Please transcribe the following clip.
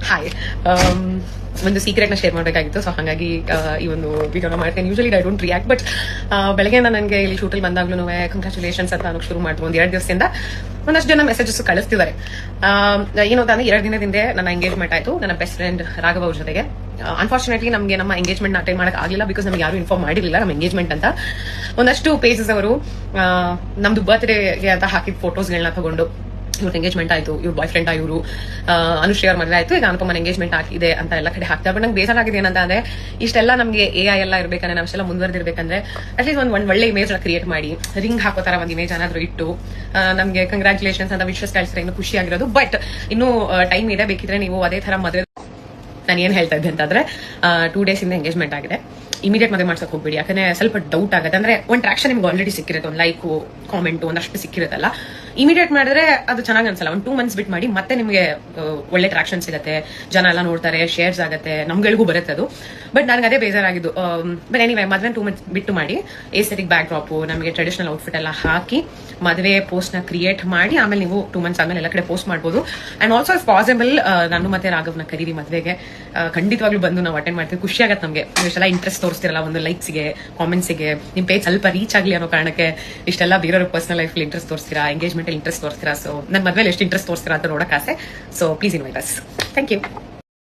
Hi, ಒಂದು secret ನ share ಮಾಡಬೇಕಾಗಿತ್ತು. ಸೊ ಹಾಗಾಗಿ ಈ ಒಂದು ವಿಡಿಯೋನ ಮಾಡ್ತೇನೆ. Usually I don't react, but ಬೆಳಗ್ಗೆಯಿಂದ ನನಗೆ ಇಲ್ಲಿ ಶೂಟಲ್ಲಿ ಬಂದಾಗ್ಲೂ ಕಂಗ್ರಾಚುಲೇಷನ್ಸ್ ಅಂತ ಅನ್ನೋಕೆ ಶುರು ಮಾಡಿದ್ರು. ಒಂದು 2 ದಿವಸದಿಂದ ಒಂದಷ್ಟು ಜನ ಮೆಸೇಜಸ್ ಕಳಿಸ್ತಿದ್ದಾರೆ. ಏನು ಅಂತಂದ್ರೆ 2 ದಿನದಿಂದ ನನ್ನ ಎಂಗೇಜ್ಮೆಂಟ್ ಆಯ್ತು ನನ್ನ ಬೆಸ್ಟ್ ಫ್ರೆಂಡ್ ರಾಘವ್ ಅವ್ರ ಜೊತೆಗೆ. ಅನ್ಫಾರ್ಚುನೇಟ್ಲಿ ನಮಗೆ ನಮ್ಮ ಎಂಗೇಜ್ಮೆಂಟ್ ಅಟೆಂಡ್ ಮಾಡಕ್ ಆಗಿಲ್ಲ, ಬಿಕಾಸ್ ನಮ್ಗೆ ಯಾರು ಇನ್ಫಾರ್ಮ್ ಮಾಡಿರಲಿಲ್ಲ ನಮ್ಮ ಎಂಗೇಜ್ಮೆಂಟ್ ಅಂತ. ಒಂದಷ್ಟು ಪೇಜಸ್ ಅವರು ನಮ್ದು ಬರ್ತ್ಡೇಗೆ ಅಂತ ಹಾಕಿದ ಫೋಟೋಸ್ಗಳನ್ನ ತಗೊಂಡು ಇವ್ರ ಎಂಗೇಜ್ಮೆಂಟ್ ಆಯ್ತು, ಇವ್ರ ಬಾಯ್ ಫ್ರೆಂಡ್ ಇವರು ಅನುಶ್ರೀ ಅವ್ರ ಮದುವೆ ಆಯ್ತು, ಈಗ ಅನುಪಮನ ಎಂಗೇಜ್ಮೆಂಟ್ ಆಗಿದೆ ಅಂತ ಎಲ್ಲ ಕಡೆ ಹಾಕ್ತಾರೆ. ಬಟ್ ನಂಗೆ ಬೇಸರ ಆಗಿದೆ ಏನಂತ ಅಂದ್ರೆ ಇಷ್ಟೆಲ್ಲ ನಮಗೆ AI ಎಲ್ಲ ಇರ್ಬೇಕಂದ್ರೆ ನಾವೆಲ್ಲ ಮುಂದುವರೆದಿರ್ಬೇಕಂದ್ರೆ ಅಟ್ಲೀಸ್ಟ್ ಒಂದು ಒಳ್ಳೆ ಇಮೇಜ್ ಕ್ರಿಯೇಟ್ ಮಾಡಿ ರಿಂಗ್ ಹಾಕೋ ತರ ಒಂದು ಇಮೇಜ್ ಏನಾದ್ರು ಇಟ್ಟು ನಮಗೆ ಕಂಗ್ರಾಚುಲೇಷನ್ಸ್ ಅಂತ ವಿಶ್ವಾಸ ಕಳಿಸಿದ್ರೆ ಇನ್ನು ಖುಷಿ ಆಗಿರೋದು. ಬಟ್ ಇನ್ನೂ ಟೈಮ್ ಇದೆ, ಬೇಕಿದ್ರೆ ನೀವು ಅದೇ ತರ ಮದುವೆ. ನಾನು ಏನ್ ಹೇಳ್ತಾ ಇದ್ದೆ ಅಂತಂದ್ರೆ 2 days ಇಂದ ಎಂಗೇಜ್ಮೆಂಟ್ ಆಗಿದೆ. ಇಮಿಡಿಯೇಟ್ ಮದುವೆ ಮಾಡ್ಸಕ್ ಹೋಗ್ಬೇಡಿ, ಯಾಕಂದ್ರೆ ಸ್ವಲ್ಪ ಡೌಟ್ ಆಗುತ್ತೆ. ಅಂದ್ರೆ ಒಂದು ಟ್ರಾಕ್ಷನ್ ನಿಮ್ಗೆ ಆಲ್ರೆಡಿ ಸಿಕ್ಕಿರುತ್ತೆ, ಒಂದು ಲೈಕ್ ಕಾಮೆಂಟ್ ಒಂದಷ್ಟು ಸಿಕ್ಕಿರುತ್ತಲ್ಲ. ಇಮಿಡಿಯೇಟ್ ಮಾಡಿದ್ರೆ ಅದು ಚೆನ್ನಾಗಿ ಅನ್ಸಲ್ಲ. ಒಂದು 2 months ಬಿಟ್ ಮಾಡಿ ಮತ್ತೆ ನಿಮಗೆ ಒಳ್ಳೆ ಟ್ರಾಕ್ಷನ್ ಸಿಗುತ್ತೆ, ಜನ ಎಲ್ಲ ನೋಡ್ತಾರೆ, ಶೇರ್ಸ್ ಆಗುತ್ತೆ, ನಮ್ಗಳಿಗೂ ಬರುತ್ತೆ ಅದು. ಬಟ್ ನನಗೆ ಅದೇ ಬೇಜಾರಾಗಿದ್ದು. ಬಟ್ ಎನಿವೇ ಮದುವೆ 2 months ಬಿಟ್ಟು ಮಾಡಿ ಏಸ್ಥೆಟಿಕ್ ಬ್ಯಾಕ್ ಡ್ರಾಪ್ ನಮಗೆ ಟ್ರೆಡಿಷನಲ್ ಔಟ್ಫಿಟ್ ಎಲ್ಲ ಹಾಕಿ ಮದುವೆ ಪೋಸ್ಟ್ ನ ಕ್ರಿಯೇಟ್ ಮಾಡಿ ಆಮೇಲೆ ನೀವು 2 months ಆದ್ಮೇಲೆ ಎಲ್ಲ ಕಡೆ ಪೋಸ್ಟ್ ಮಾಡಬಹುದು. ಅಂಡ್ ಆಲ್ಸೋ ಇಫ್ ಪಾಸಿಬಲ್ ನಾನು ಮತ್ತೆ ರಾಘವ್ನ ಕರೀರಿ ಮದುವೆಗೆ. ಖಂಡಿತವಾಗ್ಲೂ ಬಂದು ನಾವು ಅಟೆಂಡ್ ಮಾಡ್ತೀವಿ. ಖುಷಿ ಆಗತ್ತೆ ನಮಗೆ. ಇಷ್ಟೆಲ್ಲ ಇಂಟ್ರೆಸ್ಟ್ ತೋರಿಸ್ತಿರಲ್ಲ ಒಂದು ಲೈಕ್ಸ್ಗೆ, ಕಾಮೆಂಟ್ಸ್ಗೆ, ನಿಮ್ ಪೇಜ್ ಸ್ವಲ್ಪ ರೀಚ್ ಆಗಲಿ ಅನ್ನೋ ಕಾರಣಕ್ಕೆ ಇಷ್ಟೆಲ್ಲ ಬೇರೆಯವ್ರ ಪರ್ಸನಲ್ ಲೈಫ್ ಇಂಟ್ರೆಸ್ಟ್ ತೋರಿಸ್ತೀರಾ, ಎಂಗೇಜ್ಮೆಂಟ್ ಇಂಟ್ರೆಸ್ಟ್ ತೋರಿಸ್ತೀರಾ. ಸೊ ನನ್ನ ಮದುವೆಲಿ ಎಷ್ಟು ಇಂಟ್ರೆಸ್ಟ್ ತೋರಿಸ್ತೀರಾ ಅಂತ ನೋಡಕ್ ಆಸೆ. So please invite us. Thank you.